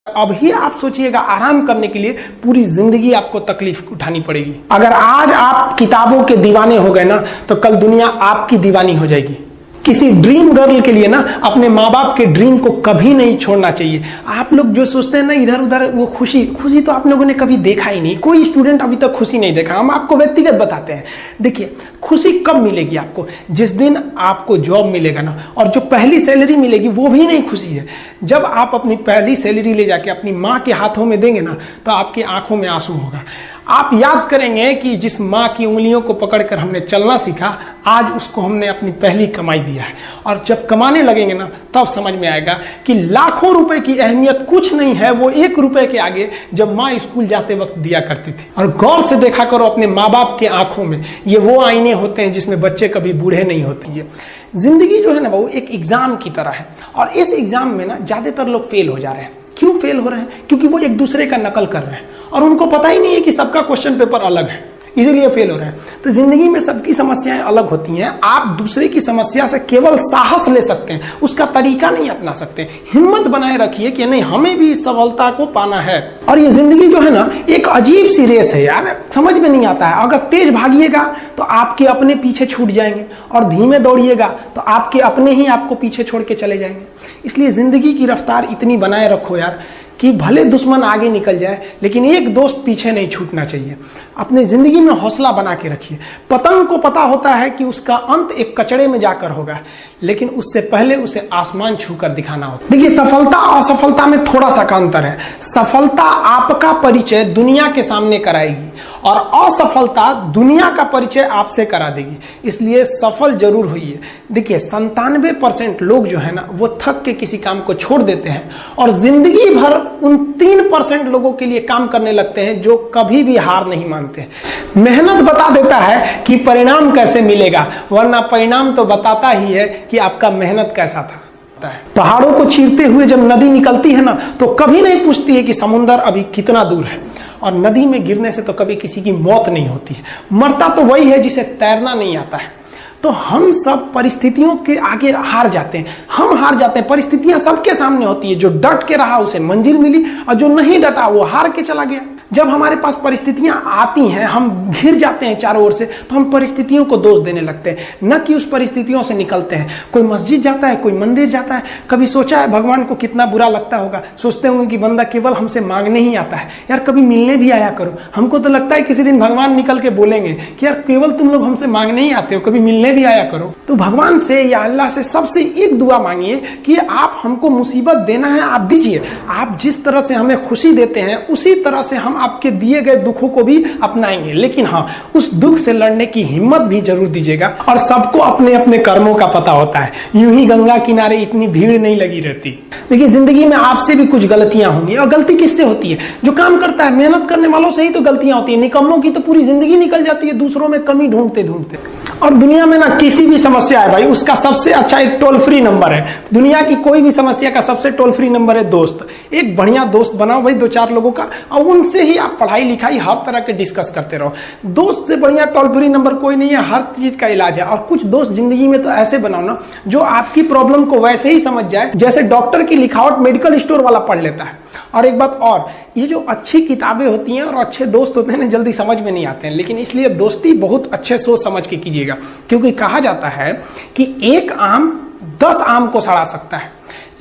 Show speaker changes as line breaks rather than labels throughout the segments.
अभी आप सोचिएगा आराम करने के लिए पूरी जिंदगी आपको तकलीफ उठानी पड़ेगी। अगर आज आप किताबों के दीवाने हो गए ना तो कल दुनिया आपकी दीवानी हो जाएगी। किसी ड्रीम गर्ल के लिए ना अपने माँ बाप के ड्रीम को कभी नहीं छोड़ना चाहिए। आप लोग जो सोचते हैं ना इधर उधर वो खुशी तो आप लोगों ने कभी देखा ही नहीं। कोई स्टूडेंट अभी तक खुशी नहीं देखा। हम आपको व्यक्तिगत बताते हैं। देखिए खुशी कब मिलेगी आपको? जिस दिन आपको जॉब मिलेगा ना, और जो पहली सैलरी मिलेगी वो भी नहीं खुशी है। जब आप अपनी पहली सैलरी ले जाके अपनी माँ के हाथों में देंगे ना तो आपकी आंखों में आंसू होगा। आप याद करेंगे कि जिस माँ की उंगलियों को पकड़कर हमने चलना सीखा, आज उसको हमने अपनी पहली कमाई दिया है। और जब कमाने लगेंगे ना तब समझ में आएगा कि लाखों रुपए की अहमियत कुछ नहीं है वो 1 रुपए के आगे जब माँ स्कूल जाते वक्त दिया करती थी। और गौर से देखा करो अपने माँ बाप के आंखों में, ये वो आईने होते हैं जिसमें बच्चे कभी बूढ़े नहीं होते। ये जिंदगी जो है ना वो एक एग्जाम की तरह है, और इस एग्जाम में ना ज्यादातर लोग फेल हो जा रहे हैं। क्यों फेल हो रहे हैं? क्योंकि वो एक दूसरे का नकल कर रहे हैं और उनको पता ही नहीं है कि सबका क्वेश्चन पेपर अलग है, इसीलिए फेल हो रहे हैं। तो जिंदगी में सबकी समस्याएं अलग होती हैं। आप दूसरे की समस्या से केवल साहस ले सकते हैं, उसका तरीका नहीं अपना सकते। हिम्मत बनाए रखिए कि नहीं, हमें भी इस सफलता को पाना है। और ये जिंदगी जो है ना एक अजीब सी रेस है यार, समझ में नहीं आता है। अगर तेज भागिएगा तो आपके अपने पीछे छूट जाएंगे, और धीमे दौड़िएगा तो आपके अपने ही आपको पीछे छोड़ के चले जाएंगे। इसलिए जिंदगी की रफ्तार इतनी बनाए रखो यार कि भले दुश्मन आगे निकल जाए लेकिन एक दोस्त पीछे नहीं छूटना चाहिए। अपने जिंदगी में हौसला बना के रखिए। पतंग को पता होता है कि उसका अंत एक कचड़े में जाकर होगा, लेकिन उससे पहले उसे आसमान छूकर दिखाना होता है। देखिए सफलता और असफलता में थोड़ा सा का अंतर है। सफलता आपका परिचय दुनिया के सामने कराएगी और असफलता दुनिया का परिचय आपसे करा देगी। इसलिए सफल जरूर होइए। देखिए 97% लोग जो है ना वो थक के किसी काम को छोड़ देते हैं और जिंदगी भर उन 3% लोगों के लिए काम करने लगते हैं जो कभी भी हार नहीं मानते। मेहनत बता देता है कि परिणाम कैसे मिलेगा, वरना परिणाम तो बताता ही है कि आपका मेहनत कैसा था। पहाड़ों को चीरते हुए जब नदी निकलती है ना तो कभी नहीं पूछती है कि समुद्र अभी कितना दूर है, और नदी में गिरने से तो कभी किसी की मौत नहीं होती है। मरता तो वही है जिसे तैरना नहीं आता है। तो हम सब परिस्थितियों के आगे हार जाते हैं। हम हार जाते हैं, परिस्थितियां सबके सामने होती है। जो डट के रहा उसे मंजिल मिली, और जो नहीं डटा वो हार के चला गया। जब हमारे पास परिस्थितियां आती हैं, हम घिर जाते हैं चारों ओर से, तो हम परिस्थितियों को दोष देने लगते हैं, न कि उस परिस्थितियों से निकलते हैं। कोई मस्जिद जाता है, कोई मंदिर जाता है, कभी सोचा है भगवान को कितना बुरा लगता होगा? सोचते होंगे कि बंदा केवल हमसे मांगने ही आता है। यार कभी मिलने भी आया करो। हमको तो लगता है किसी दिन भगवान निकल के बोलेंगे कि यार केवल तुम लोग हमसे मांगने ही आते हो, कभी मिलने भी आया करो। तो भगवान से या अल्लाह से सबसे एक दुआ मांगिए कि आप हमको मुसीबत देना है, आप दीजिए। आप जिस तरह से हमें खुशी देते हैं उसी तरह से हम आपके दिए गए दुखों को भी अपनाएंगे, लेकिन हाँ उस दुख से लड़ने की हिम्मत भी जरूर दीजिएगा। और सबको अपने अपने कर्मों का पता होता है, यूं ही गंगा किनारे इतनी भीड़ नहीं लगी रहती। देखिए जिंदगी में आपसे भी कुछ गलतियां होंगी, और गलती किससे होती है? जो काम करता है, मेहनत करने वालों से ही तो गलतियां होती है। निकम्मों की तो पूरी जिंदगी निकल जाती है दूसरों में कमी ढूंढते ढूंढते। और दुनिया में ना किसी भी समस्या है भाई, उसका सबसे अच्छा एक टोल फ्री नंबर है। दुनिया की कोई भी समस्या का सबसे टोल फ्री नंबर है दोस्त। एक बढ़िया दोस्त बनाओ भाई, 2-4 लोगों का, और उनसे ही आप पढ़ाई लिखाई हर तरह के डिस्कस करते रहो। दोस्त से बढ़िया टोल फ्री नंबर कोई नहीं है, हर चीज का इलाज है। और कुछ दोस्त जिंदगी में तो ऐसे बनाओ ना जो आपकी प्रॉब्लम को वैसे ही समझ जाए जैसे डॉक्टर की लिखावट मेडिकल स्टोर वाला पढ़ लेता है। और एक बात और, ये जो अच्छी किताबें होती हैं और अच्छे दोस्त होते हैं ना जल्दी समझ में नहीं आते हैं, लेकिन इसलिए दोस्ती बहुत अच्छे सोच समझ के कीजिएगा। क्योंकि कहा जाता है कि एक आम 10 आम को सड़ा सकता है,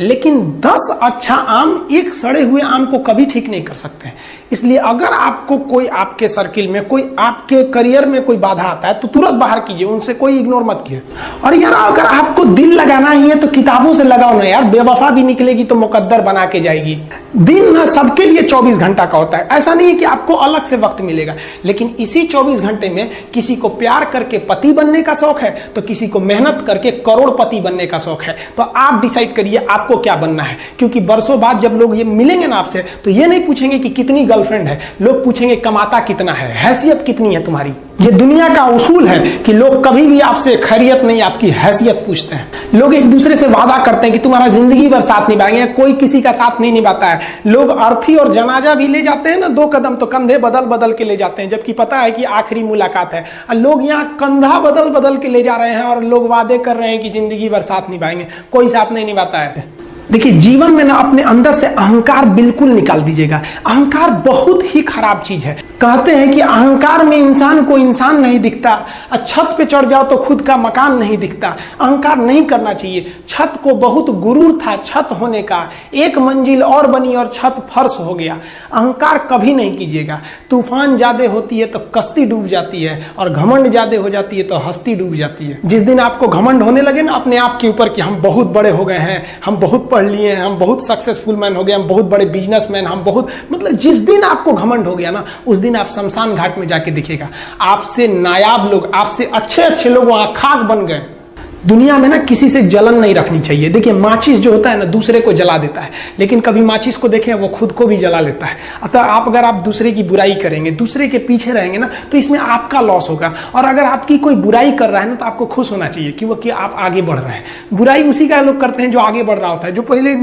लेकिन 10 अच्छा आम एक सड़े हुए आम को कभी ठीक नहीं कर सकते हैं। इसलिए अगर आपको कोई आपके सर्किल में, कोई आपके करियर में कोई बाधा आता है तो तुरंत बाहर कीजिए, उनसे कोई इग्नोर मत कीजिए। और यार अगर आपको दिल लगाना ही है तो किताबों से लगाओ ना यार, बेवफा भी निकलेगी तो मुकद्दर बना के जाएगी। दिन ना सबके लिए 24 घंटा का होता है। ऐसा नहीं है कि आपको अलग से वक्त मिलेगा, लेकिन इसी 24 घंटे में किसी को प्यार करके पति बनने का शौक है तो किसी को मेहनत करके करोड़पति बनने का शौक है। तो आप डिसाइड करिए आपको क्या बनना है। क्योंकि बरसों बाद जब लोग ये मिलेंगे ना आपसे तो ये नहीं पूछेंगे कि कितनी गर्लफ्रेंड है, लोग पूछेंगे कमाता कितना है, हैसियत कितनी है तुम्हारी। ये दुनिया का उसूल है कि लोग कभी भी आपसे खैरियत नहीं आपकी हैसियत पूछते हैं। लोग एक दूसरे से वादा करते हैं कि तुम्हारा जिंदगी भर साथ निभाएंगे, कोई किसी का साथ नहीं निभाता है। लोग अर्थी और जनाजा भी ले जाते हैं ना 2 कदम तो कंधे बदल बदल के ले जाते हैं, जबकि पता है कि आखिरी मुलाकात है। और लोग यहाँ कंधा बदल बदल के ले जा रहे हैं और लोग वादे कर रहे हैं कि जिंदगी भर साथ निभाएंगे, कोई साथ नहीं निभाता है। देखिए जीवन में ना अपने अंदर से अहंकार बिल्कुल निकाल दीजिएगा। अहंकार बहुत ही खराब चीज है। कहते हैं कि अहंकार में इंसान को इंसान नहीं दिखता, छत पे चढ़ जाओ तो खुद का मकान नहीं दिखता। अहंकार नहीं करना चाहिए। छत को बहुत गुरूर था छत होने का, एक मंजिल और बनी और छत फर्श हो गया। अहंकार कभी नहीं कीजिएगा। तूफान ज्यादा होती है तो कश्ती डूब जाती है, और घमंड ज्यादा हो जाती है तो हस्ती डूब जाती है। जिस दिन आपको घमंड होने लगे ना अपने आप के ऊपर कि हम बहुत बड़े हो गए हैं, हम बहुत पढ़ लिए हैं, हम बहुत सक्सेसफुल मैन हो गए, हम बहुत बड़े बिजनेसमैन, हम बहुत, मतलब जिस दिन आपको घमंड हो गया ना, उस दिन आप शमशान घाट में जाके देखिएगा आपसे नायाब लोग, आपसे अच्छे अच्छे लोग वहां खाक बन गए। दुनिया में ना किसी से जलन नहीं रखनी चाहिए। देखिए माचिस जो होता है ना दूसरे को जला देता है, लेकिन कभी माचिस को देखें वो खुद को भी जला लेता है। अतः अगर आप दूसरे की बुराई करेंगे, दूसरे के पीछे रहेंगे ना, तो इसमें आपका लॉस होगा। और अगर आपकी कोई बुराई कर रहा है ना तो आपको खुश होना चाहिए कि आप आगे बढ़ रहे हैं। बुराई उसी का लोग करते हैं जो आगे बढ़ रहा होता है। जो पहले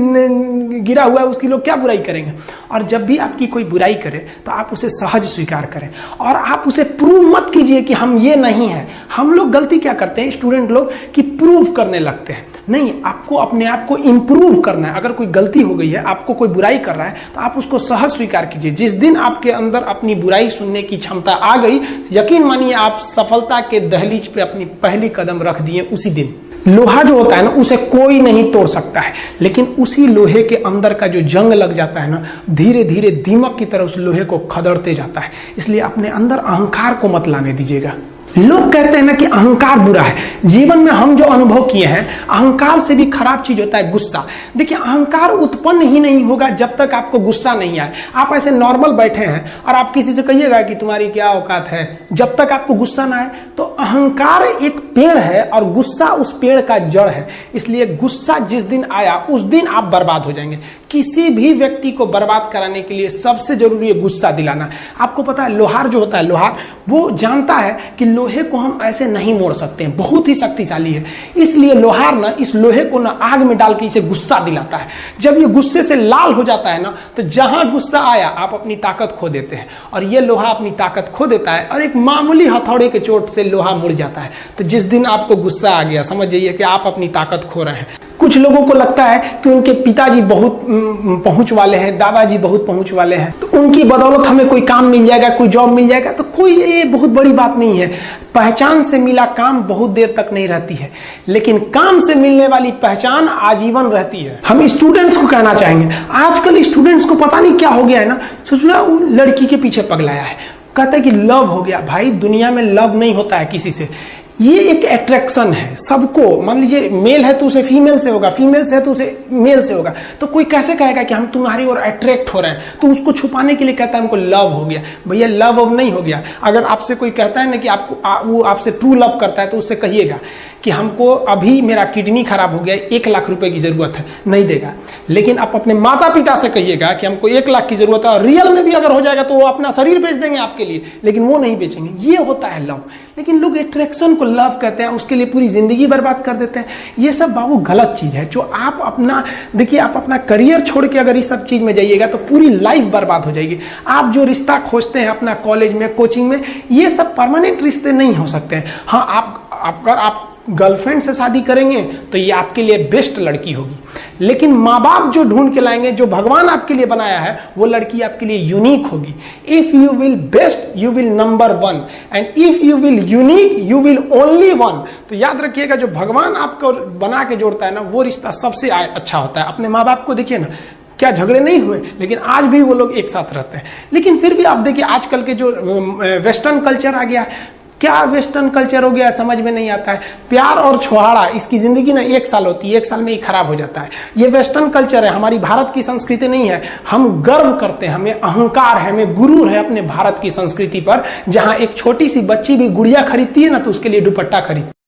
गिरा हुआ है उसकी लोग क्या बुराई करेंगे। और जब भी आपकी कोई बुराई करे तो आप उसे सहज स्वीकार करें, और आप उसे प्रूव मत कीजिए कि हम ये नहीं है। हम लोग गलती क्या करते हैं स्टूडेंट लोग कि प्रूव करने लगते हैं। नहीं, आपको अपने आप को इंप्रूव करना है। अगर कोई गलती हो गई है, आपको कोई बुराई कर रहा है, तो आप उसको सहज स्वीकार कीजिए। जिस दिन आपके अंदर अपनी बुराई सुनने की क्षमता आ गई, यकीन मानिए आप सफलता के दहलीज पे अपनी पहली कदम रख दिए उसी दिन। लोहा जो होता है ना उसे कोई नहीं तोड़ सकता है, लेकिन उसी लोहे के अंदर का जो जंग लग जाता है ना, धीरे धीरे दीमक की तरह उस लोहे को खदड़ते जाता है। इसलिए अपने अंदर अहंकार को मत लाने दीजिएगा। लोग कहते हैं ना कि अहंकार बुरा है। जीवन में हम जो अनुभव किए हैं, अहंकार से भी खराब चीज होता है गुस्सा। देखिए अहंकार उत्पन्न ही नहीं होगा जब तक आपको गुस्सा नहीं आए। आप ऐसे नॉर्मल बैठे हैं और आप किसी से कहिएगा कि तुम्हारी क्या औकात है, जब तक आपको गुस्सा ना आए। तो अहंकार एक पेड़ है और गुस्सा उस पेड़ का जड़ है। इसलिए गुस्सा जिस दिन आया उस दिन आप बर्बाद हो जाएंगे। किसी भी व्यक्ति को बर्बाद कराने के लिए सबसे जरूरी है गुस्सा दिलाना। आपको पता है लोहार जो होता है, लोहार वो जानता है कि लोहे को हम ऐसे नहीं मोड़ सकते हैं, बहुत ही शक्तिशाली है। इसलिए लोहार ना इस लोहे को ना आग में डाल के इसे गुस्सा दिलाता है। जब ये गुस्से से लाल हो जाता है ना, तो जहां गुस्सा आया आप अपनी ताकत खो देते हैं, और ये लोहा अपनी ताकत खो देता है और एक मामूली हथौड़े के चोट से लोहा मुड़ जाता है। तो जिस दिन आपको गुस्सा आ गया, समझ जाइए कि आप अपनी ताकत खो रहे हैं। कुछ लोगों को लगता है कि उनके पिताजी बहुत पहुंच वाले हैं, दादाजी बहुत पहुंच वाले हैं, तो उनकी बदौलत हमें कोई काम मिल जाएगा, कोई जॉब मिल जाएगा। तो कोई ये बहुत बड़ी बात नहीं है। पहचान से मिला काम बहुत देर तक नहीं रहती है, लेकिन काम से मिलने वाली पहचान आजीवन रहती है। हम स्टूडेंट्स को कहना चाहेंगे, आजकल स्टूडेंट्स को पता नहीं क्या हो गया है ना, सोचना वो लड़की के पीछे पगलाया है, कहता है कि लव हो गया। भाई दुनिया में लव नहीं होता है किसी से, ये एक अट्रैक्शन है सबको। मान लीजिए मेल है तो उसे फीमेल से होगा, फीमेल से है तो उसे मेल से होगा। तो कोई कैसे कहेगा कि हम तुम्हारी ओर अट्रैक्ट हो रहे हैं, तो उसको छुपाने के लिए कहता है हमको लव हो गया। भैया लव अब नहीं हो गया। अगर आपसे कोई कहता है ना कि आपको वो आपसे ट्रू लव करता है, तो उससे कहिएगा कि हमको अभी मेरा किडनी खराब हो गया, 1 लाख रुपए की जरूरत है, नहीं देगा। लेकिन आप अपने माता पिता से कहिएगा कि हमको 1 लाख की जरूरत है, और रियल में भी अगर हो जाएगा तो वो अपना शरीर बेच देंगे आपके लिए, लेकिन वो नहीं बेचेंगे। ये होता है लव। लेकिन लोग अट्रैक्शन को लव कहते हैं, उसके लिए पूरी जिंदगी बर्बाद कर देते हैं। ये सब बाबू गलत चीज है। जो आप अपना देखिए, आप अपना करियर छोड़ के अगर इस सब चीज में जाइएगा तो पूरी लाइफ बर्बाद हो जाएगी। आप जो रिश्ता खोजते हैं अपना कॉलेज में, कोचिंग में, ये सब परमानेंट रिश्ते नहीं हो सकते हैं। हाँ, आप गर्लफ्रेंड से शादी करेंगे तो ये आपके लिए बेस्ट लड़की होगी, लेकिन माँ बाप जो ढूंढ के लाएंगे, जो भगवान आपके लिए बनाया है, वो लड़की आपके लिए यूनिक होगी। If you will best you will number 1, and if you will unique you will only 1। तो याद रखिएगा, जो भगवान आपको बना के जोड़ता है ना, वो रिश्ता सबसे अच्छा होता है। अपने माँ बाप को देखिए ना, क्या झगड़े नहीं हुए, लेकिन आज भी वो लोग एक साथ रहते हैं। लेकिन फिर भी आप देखिए आजकल के जो वेस्टर्न कल्चर आ गया, क्या वेस्टर्न कल्चर हो गया समझ में नहीं आता है। प्यार और छुहाड़ा, इसकी जिंदगी ना 1 साल होती है, 1 साल में ही खराब हो जाता है। ये वेस्टर्न कल्चर है, हमारी भारत की संस्कृति नहीं है। हम गर्व करते हैं, हमें अहंकार है, हमें गुरूर है अपने भारत की संस्कृति पर। जहां एक छोटी सी बच्ची भी गुड़िया खरीदती है ना, तो उसके लिए दुपट्टा खरीदती है।